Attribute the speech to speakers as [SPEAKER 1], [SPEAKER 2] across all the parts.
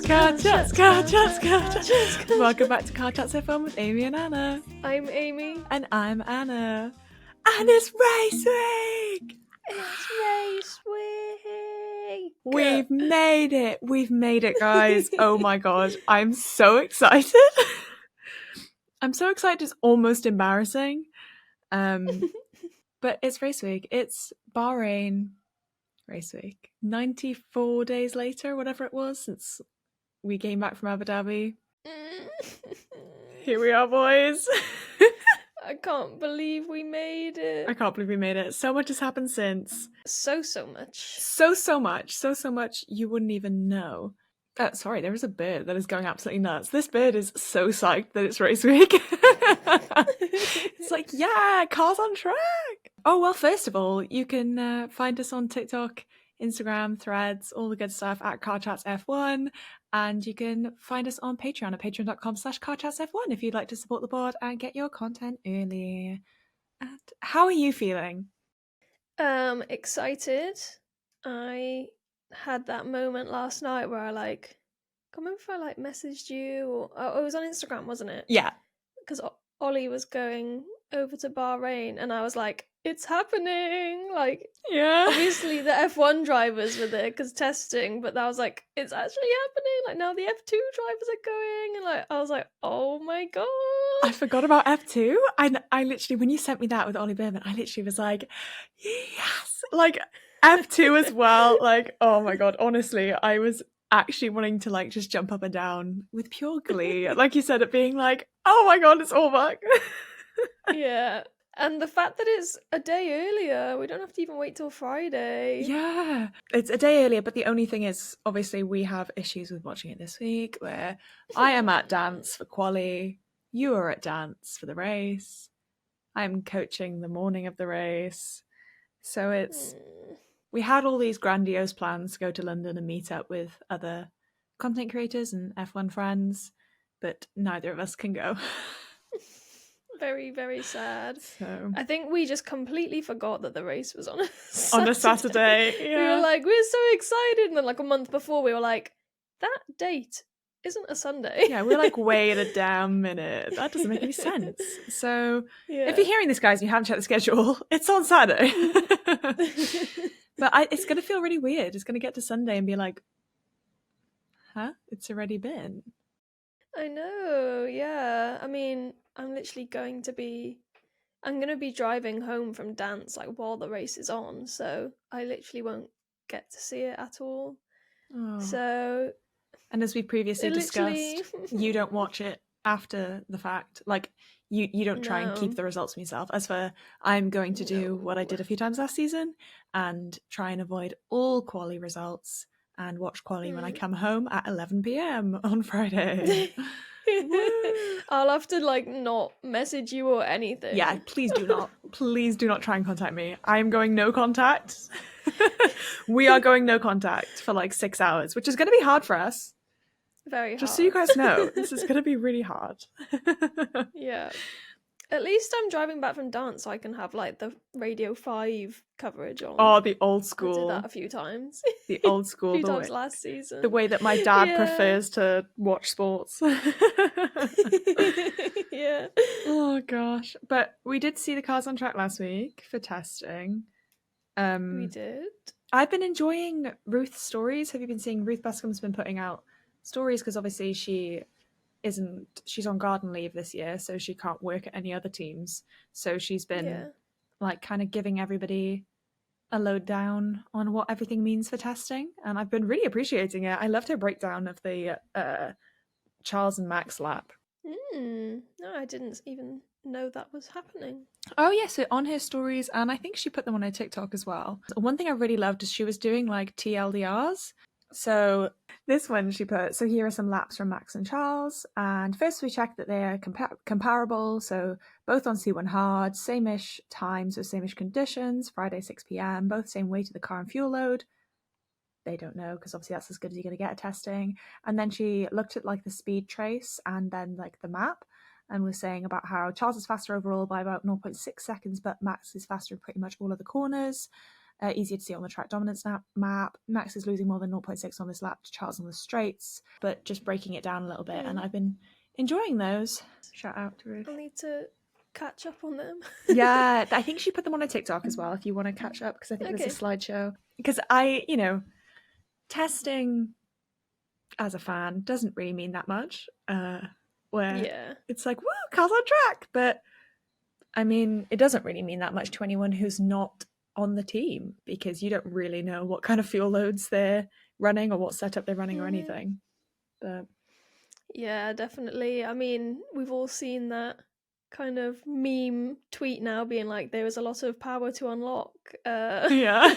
[SPEAKER 1] Car Chats. Welcome back to Car Chats F1 with Amy and Anna.
[SPEAKER 2] I'm Amy.
[SPEAKER 1] And I'm Anna. And it's race week!
[SPEAKER 2] It's race week!
[SPEAKER 1] We've made it, guys. Oh my god, I'm so excited. I'm so excited it's almost embarrassing. But it's race week. It's Bahrain race week. 94 days later, whatever it was, since we came back from Abu Dhabi. Here we are, boys.
[SPEAKER 2] I can't believe we made it.
[SPEAKER 1] I can't believe we made it. So much has happened since.
[SPEAKER 2] So much.
[SPEAKER 1] So much you wouldn't even know. Sorry, there is a bird that is going absolutely nuts. This bird is so psyched that it's race week. It's like, yeah, cars on track. Oh, well, first of all, you can find us on TikTok, Instagram, Threads, all the good stuff at CarChatsF1. And you can find us on Patreon at patreon.com/CarChatsF1 if you'd like to support the board and get your content early. And how are you feeling?
[SPEAKER 2] Excited. I had that moment last night where I can't remember if I messaged you or it was on Instagram, wasn't it?
[SPEAKER 1] Yeah.
[SPEAKER 2] Because Ollie was going over to Bahrain and I was like, it's happening.
[SPEAKER 1] Yeah.
[SPEAKER 2] Obviously the F1 drivers were there because testing, but I was like, it's actually happening. Now the F2 drivers are going, and I was like, oh my god.
[SPEAKER 1] I forgot about F2. I literally, when you sent me that with Ollie Berman, I literally was like, yes, F2 as well. Oh my god, honestly, I was actually wanting to just jump up and down with pure glee. Like you said, it being like, oh my god, it's all back.
[SPEAKER 2] Yeah. And the fact that it's a day earlier, we don't have to even wait till Friday.
[SPEAKER 1] Yeah, it's a day earlier, but the only thing is, obviously, we have issues with watching it this week, where I am at dance for quali, you are at dance for the race, I'm coaching the morning of the race, so we had all these grandiose plans to go to London and meet up with other content creators and F1 friends, but neither of us can go.
[SPEAKER 2] Very, very sad.
[SPEAKER 1] So
[SPEAKER 2] I think we just completely forgot that the race was on a
[SPEAKER 1] Saturday. Yeah.
[SPEAKER 2] We were like, we're so excited, and then a month before we were like, that date isn't a Sunday.
[SPEAKER 1] Yeah, we're wait a damn minute. That doesn't make any sense. So
[SPEAKER 2] yeah.
[SPEAKER 1] If you're hearing this, guys, and you haven't checked the schedule, it's on Saturday. But it's going to feel really weird. It's going to get to Sunday and be like, huh? It's already been.
[SPEAKER 2] I know, yeah. I mean, I'm going to be driving home from dance while the race is on, so I literally won't get to see it at all.
[SPEAKER 1] Oh.
[SPEAKER 2] So,
[SPEAKER 1] and as we previously discussed, you don't watch it after the fact. You don't try and keep the results from yourself. As for, I'm going to do what I did a few times last season and try and avoid all quali results and watch quali when I come home at 11 p.m. on Friday.
[SPEAKER 2] I'll have to not message you or anything.
[SPEAKER 1] Yeah, please do not. Please do not try and contact me. I am going no contact. We are going no contact for 6 hours, which is going to be hard for us.
[SPEAKER 2] Very hard.
[SPEAKER 1] Just so you guys know, this is going to be really hard.
[SPEAKER 2] Yeah. At least I'm driving back from dance so I can have the Radio 5 coverage on.
[SPEAKER 1] Oh, the old school.
[SPEAKER 2] I did that a few times.
[SPEAKER 1] The old school.
[SPEAKER 2] A few times last season.
[SPEAKER 1] The way that my dad prefers to watch sports.
[SPEAKER 2] Yeah.
[SPEAKER 1] Oh gosh. But we did see the cars on track last week for testing.
[SPEAKER 2] We did.
[SPEAKER 1] I've been enjoying Ruth's stories. Have you been seeing Ruth Buscombe's been putting out stories? Because obviously she's on garden leave this year, so she can't work at any other teams. So she's been kind of giving everybody a lowdown on what everything means for testing, and I've been really appreciating it. I loved her breakdown of the Charles and Max lap.
[SPEAKER 2] No, I didn't even know that was happening.
[SPEAKER 1] Oh yes, so on her stories, and I think she put them on her TikTok as well. One thing I really loved is she was doing TLDRs. So this one she put, so here are some laps from Max and Charles, and first we checked that they're comparable, so both on C1 hard, same-ish times with same-ish conditions, Friday 6 p.m, both same weight of the car and fuel load. They don't know, because obviously that's as good as you're going to get at testing. And then she looked at the speed trace and then the map, and was saying about how Charles is faster overall by about 0.6 seconds, but Max is faster in pretty much all of the corners. easier to see on the track dominance map. Max is losing more than 0.6 on this lap to Charles on the straights, but just breaking it down a little bit. And I've been enjoying those. Shout out to Ruth.
[SPEAKER 2] I'll need to catch up on them.
[SPEAKER 1] Yeah, I think she put them on a TikTok as well if you want to catch up, because I think there's a slideshow. Because testing as a fan doesn't really mean that much. Where it's like, woo, car's on track. But I mean, it doesn't really mean that much to anyone who's not on the team, because you don't really know what kind of fuel loads they're running or what setup they're running or anything. But
[SPEAKER 2] yeah, definitely. I mean, we've all seen that kind of meme tweet now being like, there was a lot of power to unlock.
[SPEAKER 1] Yeah.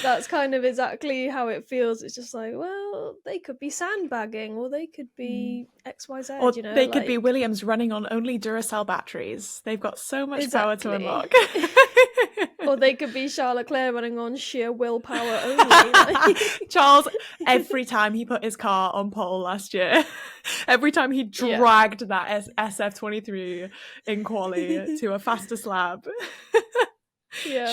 [SPEAKER 2] That's kind of exactly how it feels. It's just like, well, they could be sandbagging, or they could be XYZ,
[SPEAKER 1] or they could be Williams running on only Duracell batteries. They've got so much power to unlock.
[SPEAKER 2] Or they could be Charles Leclerc running on sheer willpower only.
[SPEAKER 1] Charles, every time he put his car on pole last year, every time he dragged that SF23 in quali to a fastest lap,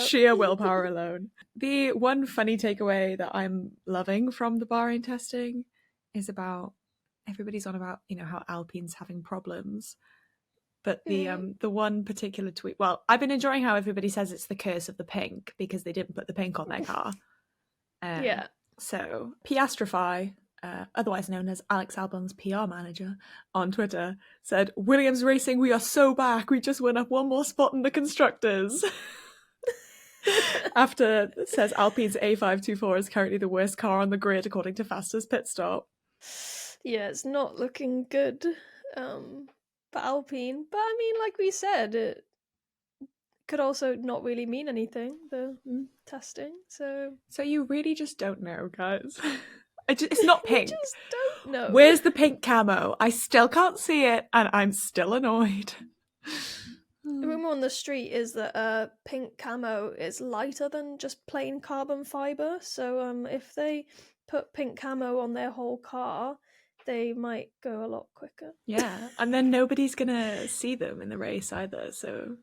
[SPEAKER 1] sheer willpower alone. The one funny takeaway that I'm loving from the Bahrain testing is about, everybody's on about, how Alpine's having problems. But the one particular tweet, well, I've been enjoying how everybody says it's the curse of the pink because they didn't put the pink on their car. So Piastrify, otherwise known as Alex Albon's PR manager on Twitter, said, "Williams Racing, we are so back. We just went up one more spot in the constructors." After, it says Alpine's A524 is currently the worst car on the grid according to Fastest Pit Stop.
[SPEAKER 2] Yeah, it's not looking good. For Alpine, but I mean, like we said, it could also not really mean anything, the testing, so
[SPEAKER 1] you really just don't know, guys. It's not pink.
[SPEAKER 2] We just don't know.
[SPEAKER 1] Where's the pink camo? I still can't see it, and I'm still annoyed.
[SPEAKER 2] The rumour on the street is that pink camo is lighter than just plain carbon fibre, so if they put pink camo on their whole car, they might go a lot quicker.
[SPEAKER 1] Yeah, and then nobody's gonna see them in the race either, so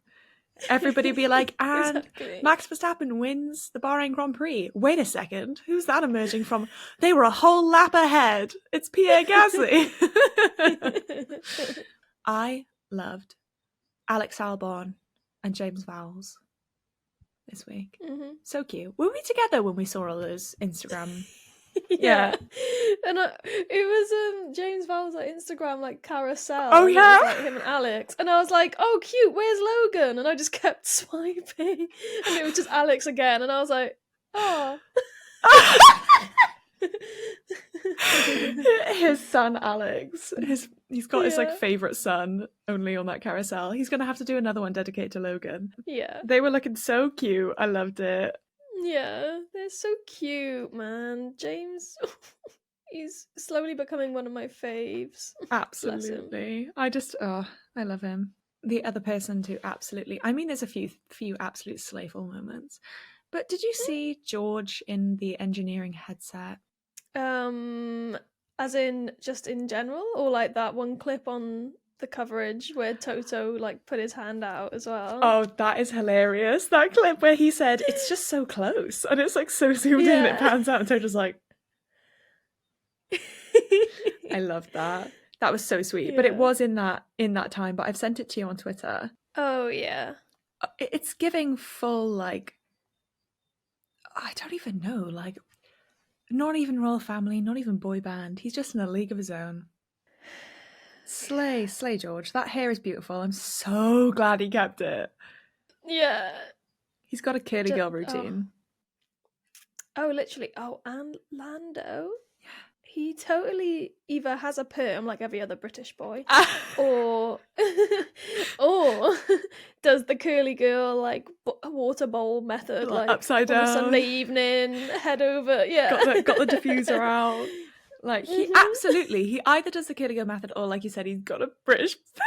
[SPEAKER 1] everybody be like, and exactly. Max Verstappen wins the Bahrain Grand Prix. Wait a second, who's that emerging from? They were a whole lap ahead. It's Pierre Gasly. I loved Alex Albon and James Vowles this week. So cute. Were we together when we saw all those Instagram?
[SPEAKER 2] Yeah. And it was James Vowles' Instagram carousel.
[SPEAKER 1] Oh yeah,
[SPEAKER 2] it was, him and Alex, and I was like, oh cute, where's Logan? And I just kept swiping, and it was just Alex again, and I was like, oh.
[SPEAKER 1] His son Alex, he's got his favorite son only on that carousel. He's gonna have to do another one dedicated to Logan.
[SPEAKER 2] Yeah,
[SPEAKER 1] they were looking so cute. I loved it.
[SPEAKER 2] Yeah, they're so cute, man. James, he's slowly becoming one of my faves.
[SPEAKER 1] Absolutely. I love him. The other person to absolutely, I mean, there's a few absolute slayful moments. But did you see George in the engineering headset?
[SPEAKER 2] As in just in general, or that one clip on the coverage where Toto put his hand out as well?
[SPEAKER 1] Oh, that is hilarious. That clip where he said it's just so close and it's so zoomed in and it pans out and Toto's like I loved that. That was so sweet. But it was in that time, but I've sent it to you on Twitter.
[SPEAKER 2] Oh yeah.
[SPEAKER 1] It's giving full I don't even know, not even royal family, not even boy band. He's just in a league of his own. Slay George. That hair is beautiful. I'm so glad he kept it.
[SPEAKER 2] Yeah.
[SPEAKER 1] He's got a curly girl routine.
[SPEAKER 2] Oh, literally. Oh, and Lando. Yeah. He totally either has a perm like every other British boy, or does the curly girl water bowl method,
[SPEAKER 1] upside down
[SPEAKER 2] on a Sunday evening, head over. Yeah.
[SPEAKER 1] Got the diffuser out. He absolutely, he either does the curly girl method or, like you said, he's got a British perm.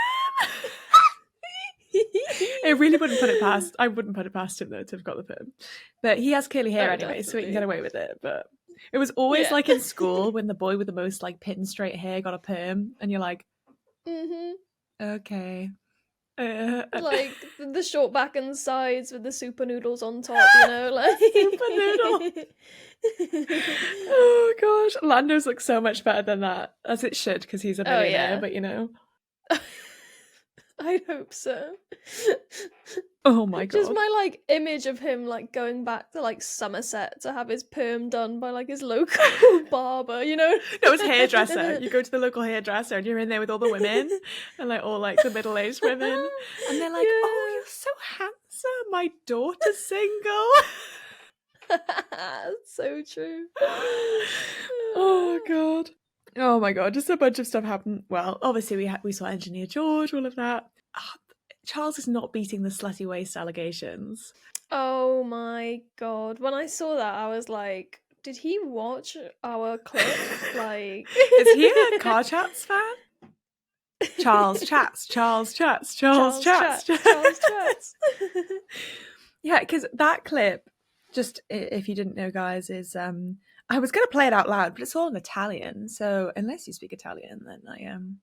[SPEAKER 1] I wouldn't put it past him though to have got the perm. But he has curly hair anyway, definitely. So he can get away with it. But it was always in school when the boy with the most pin straight hair got a perm, and you're like, okay.
[SPEAKER 2] Like the short back and sides with the super noodles on top, you know, like
[SPEAKER 1] super noodle. Oh gosh, Lando's looks so much better than that, as it should, because he's a
[SPEAKER 2] Oh
[SPEAKER 1] millionaire.
[SPEAKER 2] yeah.
[SPEAKER 1] But you know,
[SPEAKER 2] I hope so.
[SPEAKER 1] oh my
[SPEAKER 2] Just
[SPEAKER 1] god,
[SPEAKER 2] my like image of him like going back to like Somerset to have his perm done by like his local barber, you know?
[SPEAKER 1] no, it's hairdresser. You go to the local hairdresser, and you're in there with all the women, and like all like the middle-aged women, and they're like, "Oh,
[SPEAKER 2] Yeah.
[SPEAKER 1] you're so handsome. My daughter's single."
[SPEAKER 2] So true.
[SPEAKER 1] Oh god. Oh my god, just a bunch of stuff happened. Well, obviously we saw Engineer George, all of that. Charles is not beating the slutty waist allegations.
[SPEAKER 2] Oh my god. When I saw that, I was like, did he watch our clip? Like
[SPEAKER 1] Is he a Car Chats fan? Charles chats, Charles chats, Charles chats.
[SPEAKER 2] Charles chats.
[SPEAKER 1] Yeah, because that clip, just if you didn't know, guys, is I was going to play it out loud, but it's all in Italian. So unless you speak Italian, then I am,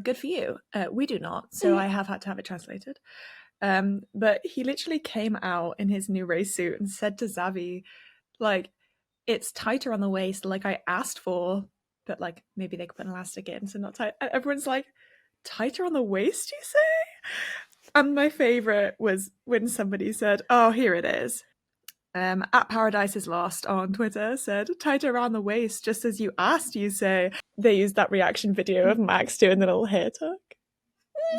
[SPEAKER 1] good for you. We do not, so I have had to have it translated. But he literally came out in his new race suit and said to Xavi, like, it's tighter on the waist, like I asked for, but like maybe they could put an elastic in, so not tight. And everyone's like, tighter on the waist, you say? And my favorite was when somebody said, oh, here it is. At Paradise is Lost on Twitter said, tighter around the waist, just as you asked, you say. They used that reaction video of Max doing the little hair tuck.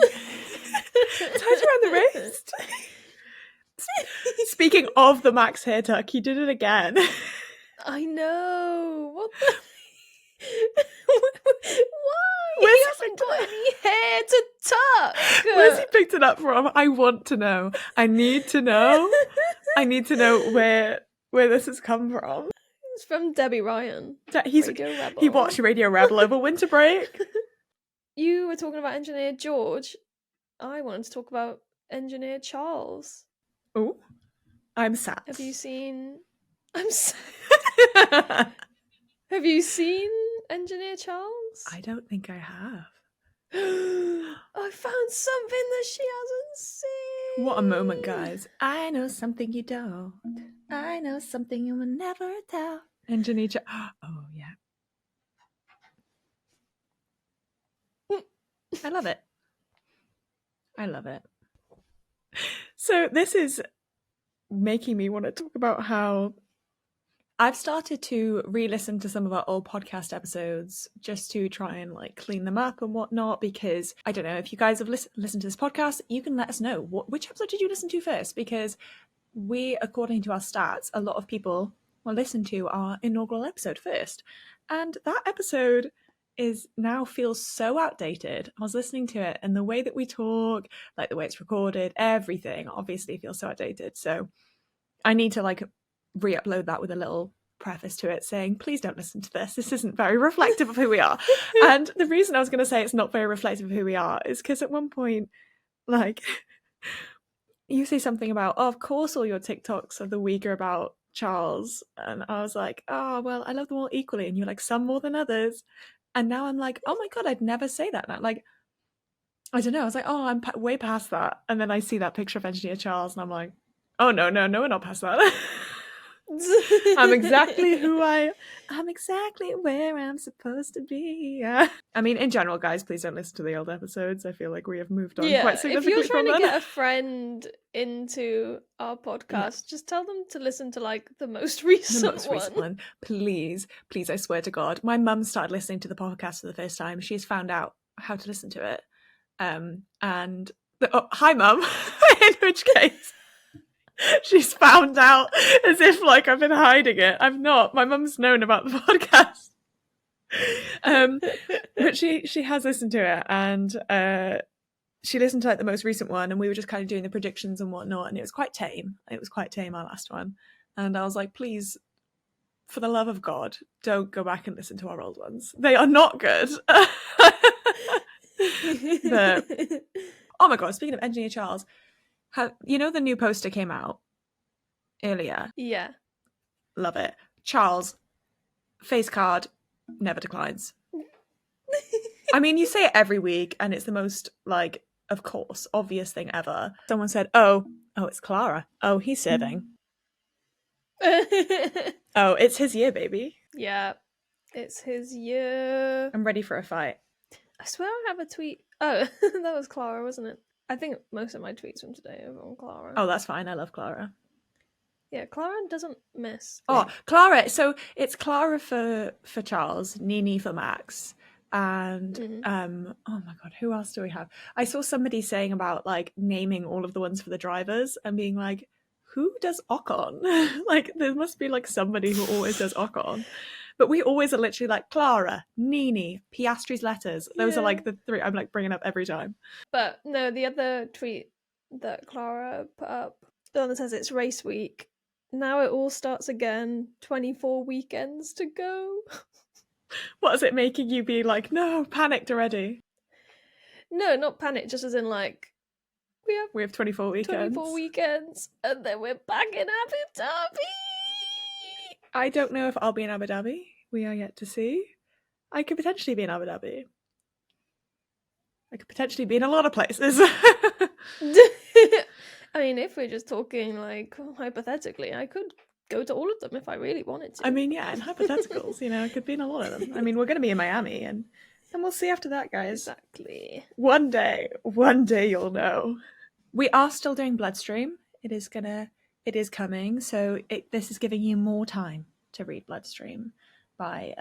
[SPEAKER 1] Tighter around the waist. Speaking of the Max hair tuck, he did it again.
[SPEAKER 2] I know. What the? Why?
[SPEAKER 1] Where's
[SPEAKER 2] He hasn't got any hair to tuck.
[SPEAKER 1] Where's he picked it up from? I want to know. I need to know. I need to know where this has come from.
[SPEAKER 2] It's from Debbie Ryan.
[SPEAKER 1] Radio Rebel. He watched Radio Rebel over winter break.
[SPEAKER 2] You were talking about Engineer George. I wanted to talk about Engineer Charles.
[SPEAKER 1] Oh, I'm sad.
[SPEAKER 2] Have you seen? I'm sad. Have you seen Engineer Charles?
[SPEAKER 1] I don't think I have.
[SPEAKER 2] I found something that she hasn't seen.
[SPEAKER 1] What a moment, guys. I know something you don't. I know something you will never tell. Engineer Charles. Oh, yeah. I love it. I love it. So this is making me want to talk about how I've started to re-listen to some of our old podcast episodes just to try and like clean them up and whatnot, because I don't know if you guys have listened to this podcast, you can let us know which episode did you listen to first, because we, according to our stats, a lot of people will listen to our inaugural episode first, and that episode feels so outdated. I was listening to it, and the way that we talk, like the way it's recorded, everything obviously feels so outdated. So I need to like re-upload that with a little preface to it saying, please don't listen to this isn't very reflective of who we are. And the reason I was going to say it's not very reflective of who we are is because at one point, like, you say something about, oh, of course all your TikToks of the week are about Charles, and I was like, oh well, I love them all equally, and you're like, some more than others. And now I'm like, oh my god, I'd never say that now. Like, I don't know, I was like, oh, I'm way past that. And then I see that picture of Engineer Charles and I'm like, oh no, we're not past that. I'm exactly where I'm supposed to be. Yeah. I mean, in general, guys, please don't listen to the old episodes. I feel like we have moved on quite significantly.
[SPEAKER 2] If you're trying to get a friend into our podcast, just tell them to listen to like the most recent one.
[SPEAKER 1] Please, I swear to God. My mum started listening to the podcast for the first time. She's found out how to listen to it. Hi, Mum. In which case, she's found out as if like I've been hiding it. I've not. My mum's known about the podcast. But she has listened to it, and she listened to like the most recent one, and we were just kind of doing the predictions and whatnot, and it was quite tame. Our last one. And I was like, please, for the love of God, don't go back and listen to our old ones. They are not good. But oh my god, speaking of Engineer Charles, the new poster came out earlier?
[SPEAKER 2] Yeah.
[SPEAKER 1] Love it. Charles, face card, never declines. I mean, you say it every week, and it's the most, like, of course, obvious thing ever. Someone said, oh, it's Clara. Oh, he's serving. Oh, it's his year, baby.
[SPEAKER 2] Yeah, it's his year.
[SPEAKER 1] I'm ready for a fight.
[SPEAKER 2] I swear I have a tweet. Oh, that was Clara, wasn't it? I think most of my tweets from today are on Clara.
[SPEAKER 1] Oh, that's fine. I love Clara.
[SPEAKER 2] Yeah, Clara doesn't miss.
[SPEAKER 1] Oh, Clara. So it's Clara for Charles, Nini for Max, and oh my god, who else do we have? I saw somebody saying about like naming all of the ones for the drivers and being like, who does Ocon? Like there must be like somebody who always does Ocon. But we always are literally like Clara, Nini, Piastri's letters. Those are like the three I'm like bringing up every time.
[SPEAKER 2] But no, the other tweet that Clara put up, the one that says it's race week. Now it all starts again. 24 weekends to go.
[SPEAKER 1] What is it making you be like, no, panicked already?
[SPEAKER 2] No, not panic, just as in like,
[SPEAKER 1] we have 24 weekends.
[SPEAKER 2] 24 weekends, and then we're back in Abu Dhabi.
[SPEAKER 1] I don't know if I'll be in Abu Dhabi. We are yet to see. I could potentially be in Abu Dhabi. I could potentially be in a lot of places.
[SPEAKER 2] I mean, if we're just talking like hypothetically, I could go to all of them if I really wanted to.
[SPEAKER 1] I mean, yeah, in hypotheticals, you know, I could be in a lot of them. I mean, we're going to be in Miami, and we'll see after that, guys.
[SPEAKER 2] Exactly.
[SPEAKER 1] One day you'll know. We are still doing Bloodstream. It is coming. So this is giving you more time to read Bloodstream by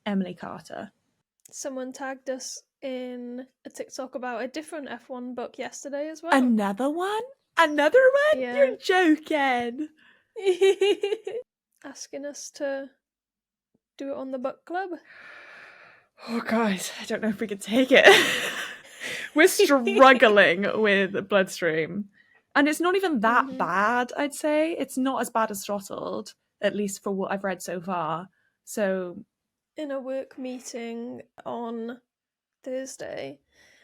[SPEAKER 1] Emily Carter.
[SPEAKER 2] Someone tagged us in a TikTok about a different F1 book yesterday as well.
[SPEAKER 1] Another one? Another one? Yeah. You're joking.
[SPEAKER 2] Asking us to do it on the book club.
[SPEAKER 1] Oh, guys, I don't know if we can take it. We're struggling with Bloodstream. And it's not even that bad, I'd say. It's not as bad as Throttled, at least for what I've read so far. So,
[SPEAKER 2] in a work meeting on Thursday,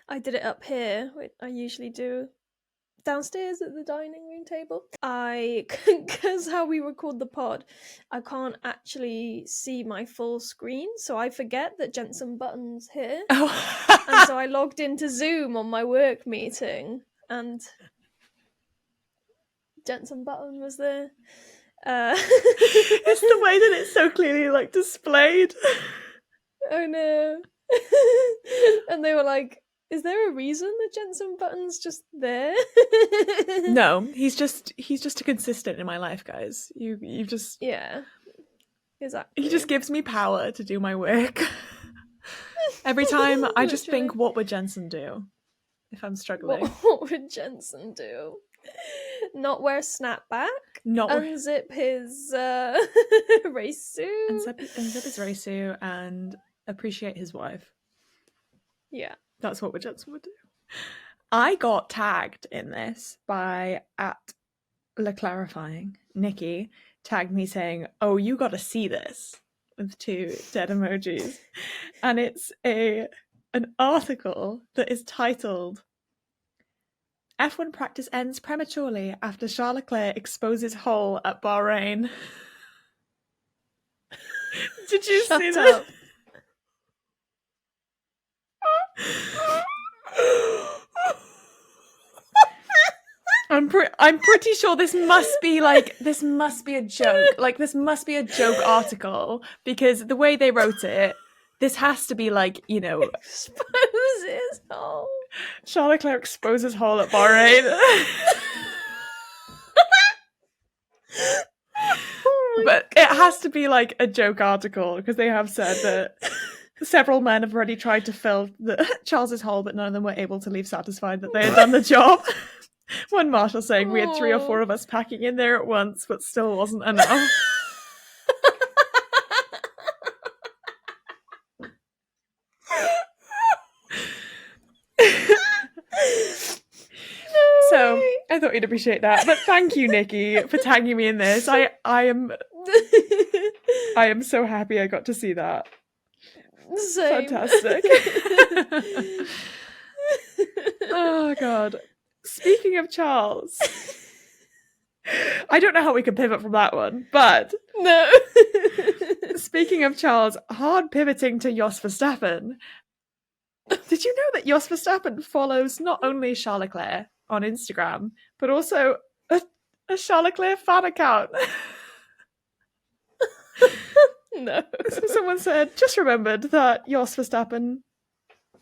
[SPEAKER 2] I did it up here, which I usually do downstairs at the dining room table. Because how we record the pod, I can't actually see my full screen, so I forget that Jensen Button's here. Oh. And so I logged into Zoom on my work meeting, and Jensen Button was there.
[SPEAKER 1] It's the way that it's so clearly like displayed.
[SPEAKER 2] Oh no. And they were like, is there a reason that Jensen Button's just there?
[SPEAKER 1] No, he's just a consistent in my life, guys. You just...
[SPEAKER 2] Yeah, exactly.
[SPEAKER 1] He just gives me power to do my work. Every time I just think, what would Jensen do if I'm struggling?
[SPEAKER 2] What would Jensen do? Not wear snapback? Unzip his race suit?
[SPEAKER 1] Unzip his race suit and appreciate his wife.
[SPEAKER 2] Yeah.
[SPEAKER 1] That's what Jensen would do. I got tagged in this by @LeClarifying. Nikki tagged me saying, oh, you got to see this, with 2 dead emojis. And it's an article that is titled, F1 practice ends prematurely after Charles Leclerc exposes hole at Bahrain. Did you see that? I'm pretty sure this must be a joke. Like, this must be a joke article, because the way they wrote it, this has to be like, you know,
[SPEAKER 2] exposes hole.
[SPEAKER 1] Charles Leclerc exposes hole at Bahrain. But it has to be like a joke article, because they have said that several men have already tried to fill Charles's hole, but none of them were able to leave satisfied that they had done the job. One marshal saying we had 3 or 4 of us packing in there at once, but still wasn't enough. So I thought you'd appreciate that. But thank you, Nikki, for tagging me in this. I am so happy I got to see that.
[SPEAKER 2] Same.
[SPEAKER 1] Fantastic. Oh god. Speaking of Charles, I don't know how we can pivot from that one, but
[SPEAKER 2] no.
[SPEAKER 1] Speaking of Charles, hard pivoting to Jos Verstappen. Did you know that Jos Verstappen follows not only Charles Leclerc on Instagram, but also a Charles Leclerc fan account?
[SPEAKER 2] No.
[SPEAKER 1] So someone said, just remembered that Jos Verstappen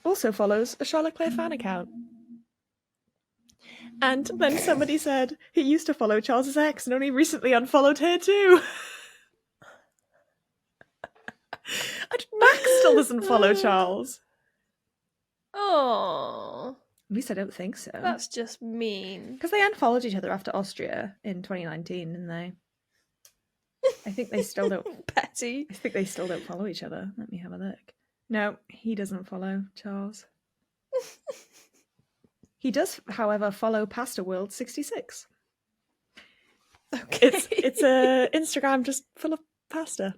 [SPEAKER 1] also follows a Charles Leclerc fan account. And then somebody said he used to follow Charles's ex and only recently unfollowed her too. And Max still doesn't follow Charles.
[SPEAKER 2] Oh,
[SPEAKER 1] At least I don't think so.
[SPEAKER 2] that's just mean.
[SPEAKER 1] Because they unfollowed each other after Austria in 2019, didn't they? I think they still don't.
[SPEAKER 2] Petty.
[SPEAKER 1] I think they still don't follow each other. Let me have a look. No, he doesn't follow Charles. He does, however, follow Pasta World 66.
[SPEAKER 2] Okay.
[SPEAKER 1] It's a Instagram just full of pasta.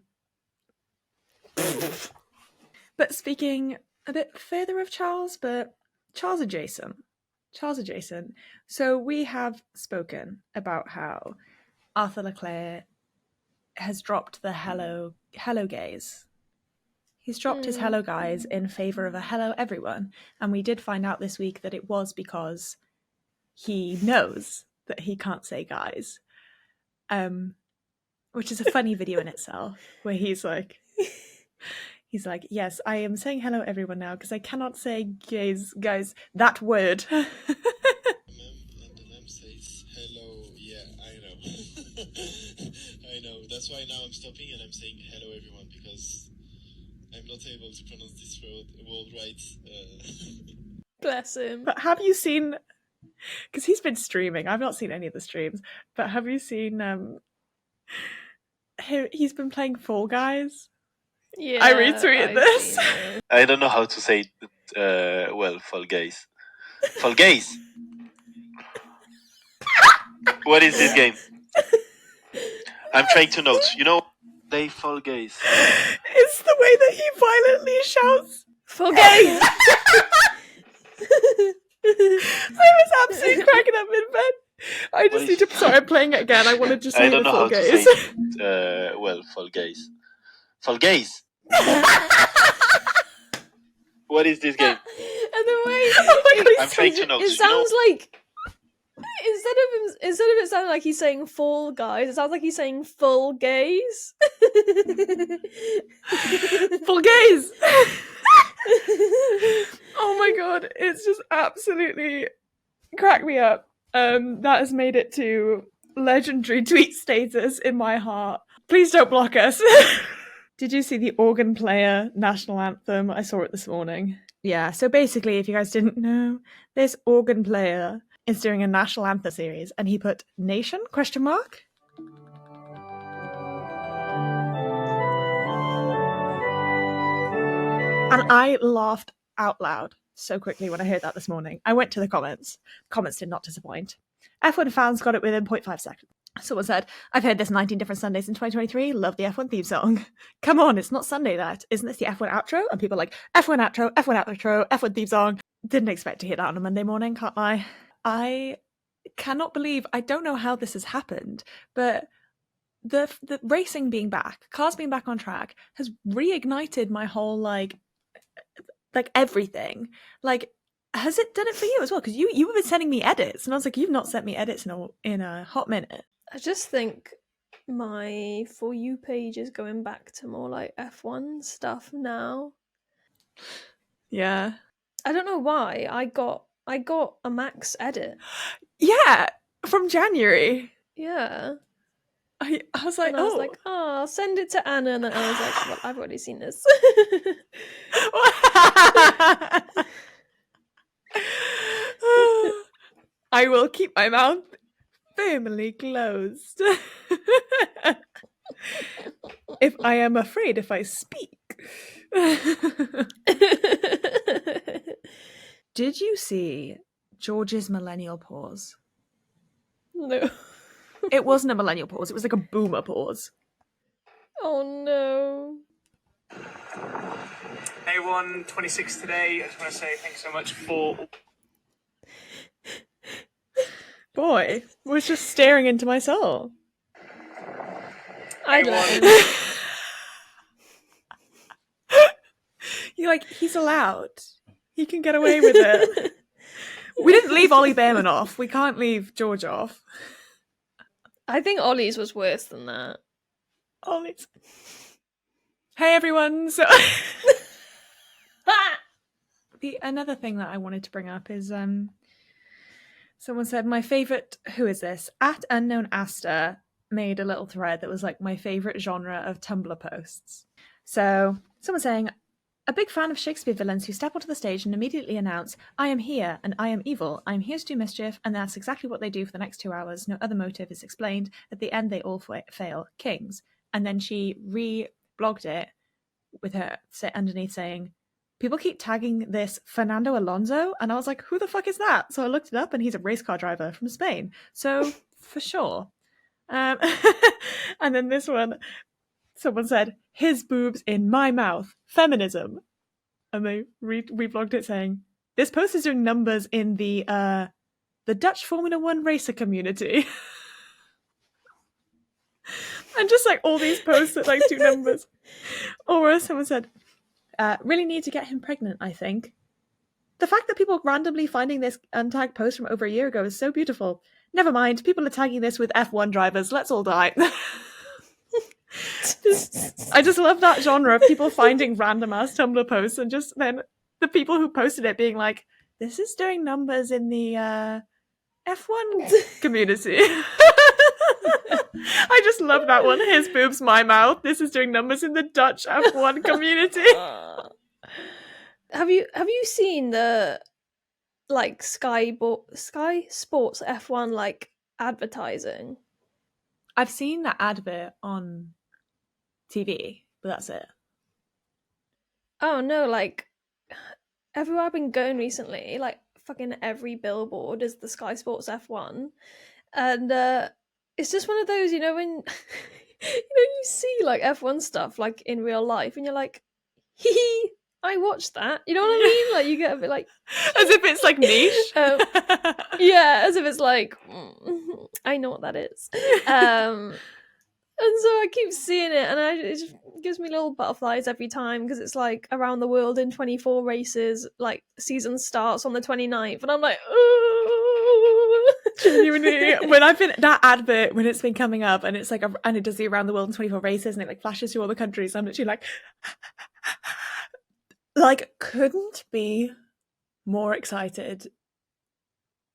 [SPEAKER 1] But speaking a bit further of Charles, but Charles adjacent. So we have spoken about how Arthur Leclerc has dropped the hello gaze. He's dropped his hello guys in favour of a hello everyone. And we did find out this week that it was because he knows that he can't say guys. Which is a funny video in itself, where he's like, yes, I am saying hello everyone now because I cannot say guys, that word.
[SPEAKER 3] And the lamp says hello. Yeah, I know. I know. That's why now I'm stopping and I'm saying hello everyone because I'm not able to pronounce this word right.
[SPEAKER 2] Bless him.
[SPEAKER 1] But have you seen, because he's been streaming, I've not seen any of the streams, but have you seen he's been playing Fall Guys?
[SPEAKER 2] Yeah,
[SPEAKER 1] I retweeted this.
[SPEAKER 3] I don't know how to say it. Well, Fall Guys. Fall Guys! What is this game? I'm trying to note. You know, they Fall Guys.
[SPEAKER 1] It's the way that he violently shouts.
[SPEAKER 2] For gays.
[SPEAKER 1] I was absolutely cracking up in bed. I just need to. Sorry, I'm playing it again. I want to just say
[SPEAKER 3] I don't
[SPEAKER 1] the
[SPEAKER 3] know
[SPEAKER 1] Fall
[SPEAKER 3] how to
[SPEAKER 1] Guys.
[SPEAKER 3] say it. Well, Fall Guys. Fall Guys! What is this game?
[SPEAKER 2] And the way
[SPEAKER 3] I'm trying to note.
[SPEAKER 2] it sounds like instead of it sounding like he's saying Fall Guys, it sounds like he's saying full gays.
[SPEAKER 1] Full Gays! Oh my god, it's just absolutely cracked me up. That has made it to legendary tweet status in my heart. Please don't block us. Did you see the organ player national anthem? I saw it this morning. Yeah, so basically, if you guys didn't know, this organ player is doing a national anthem series, and he put nation ? And I laughed out loud so quickly when I heard that this morning. I went to the comments. Comments did not disappoint. F1 fans got it within 0.5 seconds. Someone said, I've heard this 19 different Sundays in 2023. Love the F1 theme song. Come on, it's not Sunday that. Isn't this the F1 outro? And people are like, F1 outro, F1 outro, F1 theme song. Didn't expect to hear that on a Monday morning, can't lie. I cannot believe, I don't know how this has happened, but the racing being back, cars being back on track, has reignited my whole, like everything. Like, has it done it for you as well? Because you have been sending me edits, and I was like, you've not sent me edits in a hot minute.
[SPEAKER 2] I just think my For You page is going back to more like F1 stuff now.
[SPEAKER 1] Yeah.
[SPEAKER 2] I don't know why. I got a Max edit.
[SPEAKER 1] Yeah, from January.
[SPEAKER 2] Yeah.
[SPEAKER 1] I was like,
[SPEAKER 2] and I was like, oh, I'll send it to Anna, and then I was like, well, I've already seen this.
[SPEAKER 1] I will keep my mouth firmly closed. If I am afraid if I speak. Did you see George's millennial pause?
[SPEAKER 2] No.
[SPEAKER 1] It wasn't a millennial pause, it was like a boomer pause.
[SPEAKER 2] Oh no.
[SPEAKER 4] A126 today. I just want to say thanks so much for...
[SPEAKER 1] Boy, was just staring into my soul.
[SPEAKER 2] I let him.
[SPEAKER 1] You're like, he's allowed. He can get away with it. We didn't leave Ollie Behrman off. We can't leave George off.
[SPEAKER 2] I think Ollie's was worse than that.
[SPEAKER 1] Ollie's. Hey everyone. So another thing that I wanted to bring up is someone said my favorite. Who is this? At Unknown Asta made a little thread that was like my favorite genre of Tumblr posts. So someone saying, a big fan of Shakespeare villains who step onto the stage and immediately announce, I am here and I am evil. I am here to do mischief, and that's exactly what they do for the next 2 hours. No other motive is explained. At the end, they all fail. Kings. And then she re-blogged it with her underneath saying, people keep tagging this Fernando Alonso, and I was like, who the fuck is that? So I looked it up, and he's a race car driver from Spain. So, for sure. And then this one, someone said, his boobs in my mouth, feminism. And they reblogged it saying, this post is doing numbers in the Dutch Formula One racer community. And just like all these posts that like do numbers. Or someone said, really need to get him pregnant, I think. The fact that people randomly finding this untagged post from over a year ago is so beautiful. Never mind, people are tagging this with F1 drivers. Let's all die. I just love that genre of people finding random ass Tumblr posts and just then the people who posted it being like, this is doing numbers in the F1 community. I just love that one. His boobs, my mouth. This is doing numbers in the Dutch F1 community.
[SPEAKER 2] Have you seen the like Sky Sports F1 like advertising?
[SPEAKER 1] I've seen that advert on TV, but that's it.
[SPEAKER 2] Oh no, like everywhere I've been going recently, like fucking every billboard is the Sky Sports F1. And it's just one of those, you know, when you see like F1 stuff like in real life and you're like, hee hee, I watched that. You know what I mean? Like you get a bit like
[SPEAKER 1] as if it's like niche.
[SPEAKER 2] Yeah, as if it's like I know what that is. And so I keep seeing it, and it just gives me little butterflies every time because it's like around the world in 24 races. Like season starts on the 29th, and I'm like, ooh.
[SPEAKER 1] Genuinely, when I've been that advert when it's been coming up, and it's like, and it does the around the world in 24 races, and it like flashes through all the countries. I'm literally like, couldn't be more excited.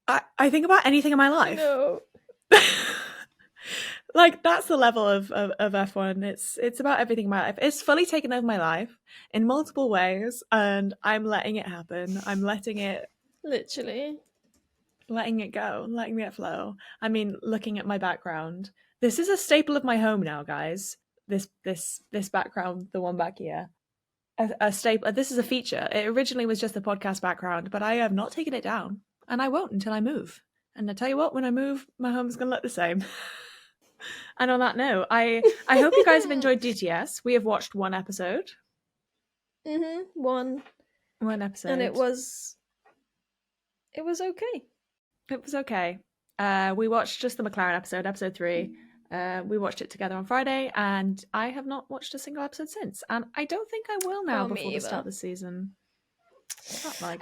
[SPEAKER 1] I think about anything in my life.
[SPEAKER 2] No.
[SPEAKER 1] Like that's the level of F1. It's about everything in my life. It's fully taken over my life in multiple ways, and I'm letting it happen. I'm letting it go, letting it flow. I mean, looking at my background, this is a staple of my home now, guys. This background, the one back here, a staple. This is a feature. It originally was just the podcast background, but I have not taken it down, and I won't until I move. And I tell you what, when I move, my home's gonna look the same. And on that note, I hope you guys have enjoyed DTS. We have watched one episode.
[SPEAKER 2] One
[SPEAKER 1] episode.
[SPEAKER 2] And it was okay.
[SPEAKER 1] It was okay. We watched just the McLaren episode 3. We watched it together on Friday, and I have not watched a single episode since. And I don't think I will now before the start of the season.
[SPEAKER 2] I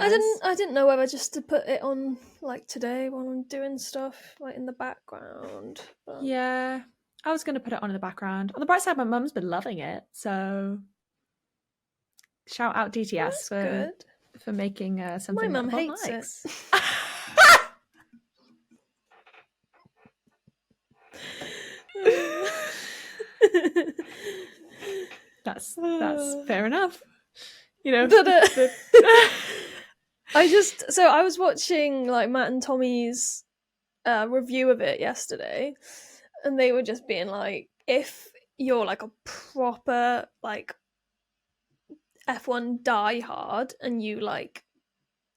[SPEAKER 2] didn't know whether just to put it on like today while I'm doing stuff like in the background. But...
[SPEAKER 1] Yeah, I was going to put it on in the background. On the bright side, my mum's been loving it, so shout out DTS for making something.
[SPEAKER 2] My mum
[SPEAKER 1] that
[SPEAKER 2] hates
[SPEAKER 1] likes.
[SPEAKER 2] it.
[SPEAKER 1] That's fair enough. You know,
[SPEAKER 2] I was watching like Matt and Tommy's review of it yesterday, and they were just being like, if you're like a proper like F1 diehard and you like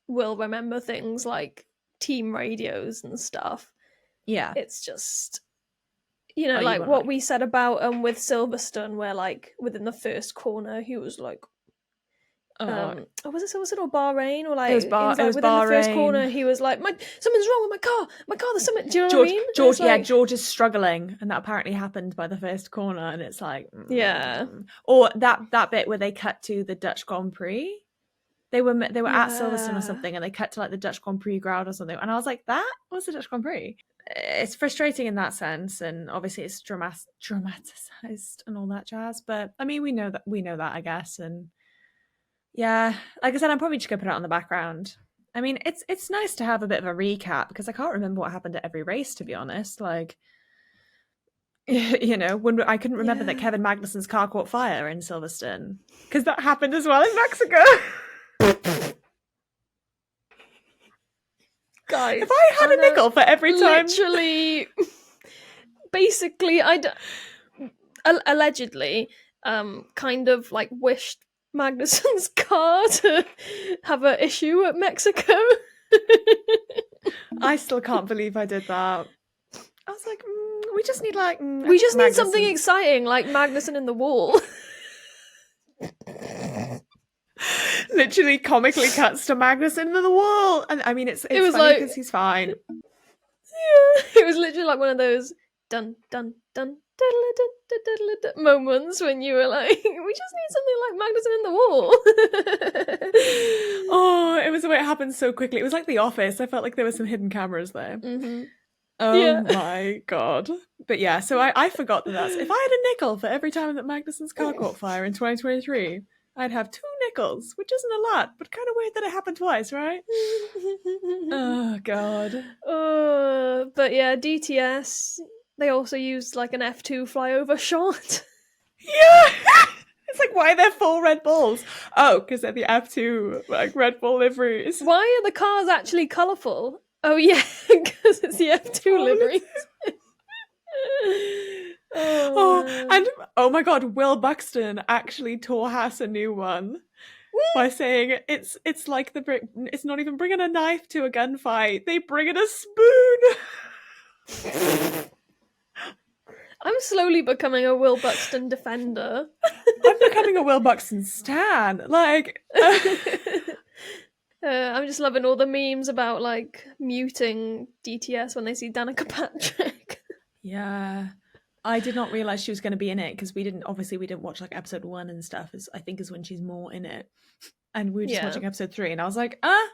[SPEAKER 2] will remember things like team radios and stuff,
[SPEAKER 1] yeah,
[SPEAKER 2] it's just, you know, like what we said about with Silverstone, where like within the first corner he was like, was it Silverstone or Bahrain, or like it was within Bahrain. The first corner he was like, something's wrong with my car, there's something. Do you know what I mean?
[SPEAKER 1] George is struggling, and that apparently happened by the first corner, and it's like,
[SPEAKER 2] yeah.
[SPEAKER 1] Or that bit where they cut to the Dutch Grand Prix, They were at Silverstone or
[SPEAKER 2] Yeah.
[SPEAKER 1] something, and they cut to like the Dutch Grand Prix crowd or something, and I was like, "That was the Dutch Grand Prix." It's frustrating in that sense, and obviously it's dramatized and all that jazz. But I mean, we know that, I guess, and yeah, like I said, I'm probably just gonna put it on the background. I mean, it's nice to have a bit of a recap because I can't remember what happened at every race, to be honest. Like, when I couldn't remember that
[SPEAKER 2] Yeah.
[SPEAKER 1] Kevin Magnussen's car caught fire in Silverstone because that happened as well in Mexico.
[SPEAKER 2] Guys,
[SPEAKER 1] If I had a nickel for every time,
[SPEAKER 2] literally, basically, allegedly, kind of like wished Magnussen's car to have an issue at Mexico.
[SPEAKER 1] I still can't believe I did that. I was like, we just need like
[SPEAKER 2] We just need something exciting, like Magnussen in the wall.
[SPEAKER 1] Literally comically cuts to Magnussen into the wall, and I mean it's
[SPEAKER 2] was
[SPEAKER 1] funny
[SPEAKER 2] like-
[SPEAKER 1] because he's fine.
[SPEAKER 2] Yeah, it was literally like one of those dun dun dun moments when you were like, we just need something like Magnussen in the wall.
[SPEAKER 1] Oh, it was the way it happened so quickly. It was like The Office. I felt like there were some hidden cameras there.
[SPEAKER 2] Mm-hmm.
[SPEAKER 1] Oh
[SPEAKER 2] Yeah.
[SPEAKER 1] my god. But yeah, so I forgot that's if I had a nickel for every time that Magnussen's car caught fire in 2023, I'd have 2 nickels, which isn't a lot, but kind of weird that it happened twice, right? Oh god.
[SPEAKER 2] But yeah, DTS, they also used like an F2 flyover shot.
[SPEAKER 1] Yeah! It's like, why are there 4 Red Bulls? Oh, because they're the F2 like Red Bull liveries.
[SPEAKER 2] Why are the cars actually colourful? Oh yeah, because it's the F2 liveries.
[SPEAKER 1] And oh my god, Will Buxton actually tore Haas a new one by saying it's like it's not even bringing a knife to a gunfight, they bring in a spoon.
[SPEAKER 2] I'm slowly becoming a Will Buxton defender.
[SPEAKER 1] I'm becoming a Will Buxton stan. Like,
[SPEAKER 2] I'm just loving all the memes about like muting DTS when they see Danica Patrick.
[SPEAKER 1] yeah, I did not realize she was going to be in it because we didn't watch like episode 1 and stuff. I think is when she's more in it, and we were just watching episode 3, and I was like, I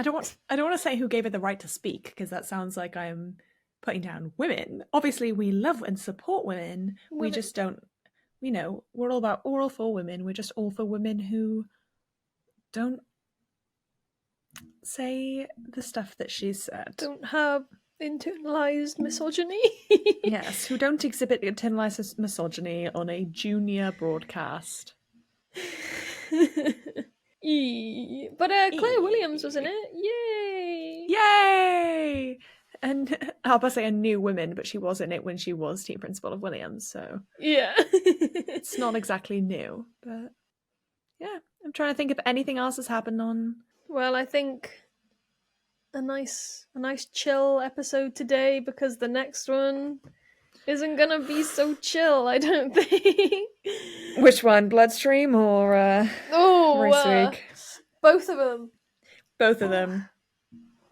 [SPEAKER 1] don't want to say who gave her the right to speak because that sounds like I'm putting down women. Obviously, we love and support women. We just don't. We're all for women. We're just all for women who don't say the stuff that she's said.
[SPEAKER 2] Don't have internalized misogyny.
[SPEAKER 1] Yes, who don't exhibit internalized misogyny on a junior broadcast.
[SPEAKER 2] But Claire Williams was in it. Yay!
[SPEAKER 1] Yay! And I'll about to say a new woman, but she was in it when she was team principal of Williams, so
[SPEAKER 2] Yeah.
[SPEAKER 1] it's not exactly new. But yeah, I'm trying to think if anything else has happened on.
[SPEAKER 2] Well, I think a nice chill episode today because the next one isn't gonna be so chill, I don't think.
[SPEAKER 1] Which one, Bloodstream or Race Week?
[SPEAKER 2] Both of them.
[SPEAKER 1] Both of them.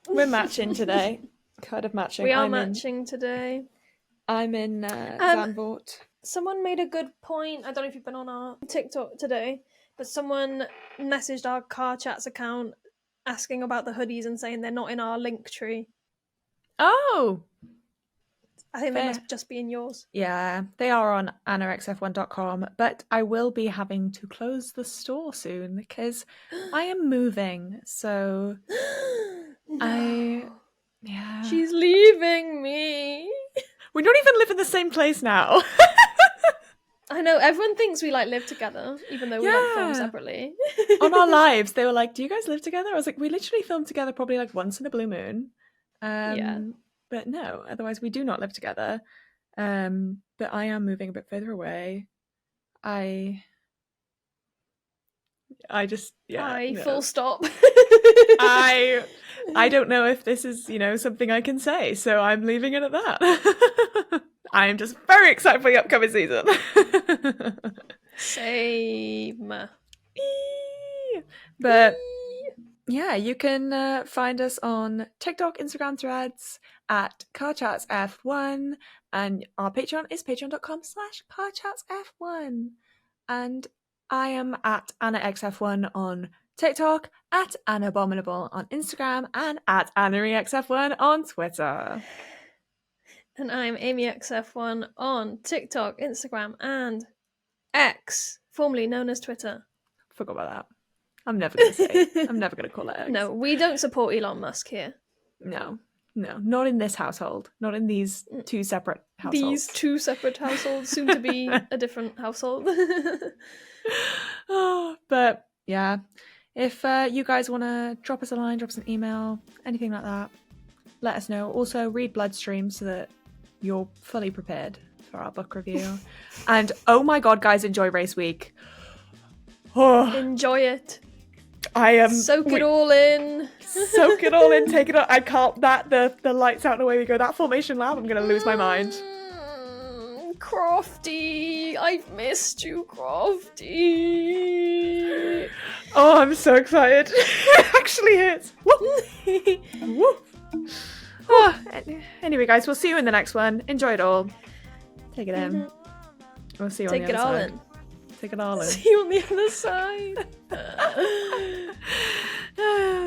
[SPEAKER 1] We're matching today. Kind of matching.
[SPEAKER 2] We are matching today.
[SPEAKER 1] I'm in Zandvoort.
[SPEAKER 2] Someone made a good point. I don't know if you've been on our TikTok today, but someone messaged our Car Chats account asking about the hoodies and saying they're not in our link tree.
[SPEAKER 1] Oh!
[SPEAKER 2] I think they must just be in yours.
[SPEAKER 1] Yeah, they are on AnnaXF1.com, but I will be having to close the store soon because I am moving, so
[SPEAKER 2] No.
[SPEAKER 1] Yeah.
[SPEAKER 2] She's leaving me.
[SPEAKER 1] We don't even live in the same place now.
[SPEAKER 2] I know, everyone thinks we like live together, even though we like film separately.
[SPEAKER 1] On our lives, they were like, do you guys live together? I was like, we literally film together probably like once in a blue moon.
[SPEAKER 2] Yeah.
[SPEAKER 1] But no, otherwise we do not live together. But I am moving a bit further away. I just, yeah.
[SPEAKER 2] Full stop.
[SPEAKER 1] I don't know if this is, something I can say, so I'm leaving it at that. I am just very excited for the upcoming season.
[SPEAKER 2] Same.
[SPEAKER 1] But yeah, you can find us on TikTok, Instagram, Threads at CarChatsF1, and our Patreon is patreon.com/CarChatsF1. And I am at AnnaXF1 on TikTok, at Anabominable on Instagram, and at AnnaReXF1 on Twitter.
[SPEAKER 2] And I'm AmyXF1 on TikTok, Instagram, and X, formerly known as Twitter.
[SPEAKER 1] Forgot about that. I'm never going to say it. I'm never going to call it X.
[SPEAKER 2] No, we don't support Elon Musk here.
[SPEAKER 1] No, not in this household. Not in these two separate households.
[SPEAKER 2] These two separate households, soon to be a different household.
[SPEAKER 1] But yeah, if you guys want to drop us a line, drop us an email, anything like that, let us know. Also, read Bloodstream so that you're fully prepared for our book review. And oh my god, guys, enjoy race week.
[SPEAKER 2] Enjoy it.
[SPEAKER 1] I am
[SPEAKER 2] soak it all in.
[SPEAKER 1] Soak it all in, take it all. I can't the lights out and away we go. That formation lab, I'm gonna lose my mind.
[SPEAKER 2] Crofty, I've missed you, Crofty.
[SPEAKER 1] Oh, I'm so excited. It actually hits. Woo. Woo. Oh, anyway, guys, we'll see you in the next one. Enjoy it all. Take it in. We'll see you on the other side. Take it all in.
[SPEAKER 2] See you on the other side.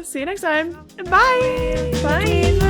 [SPEAKER 1] See you next time. Bye.
[SPEAKER 2] Bye.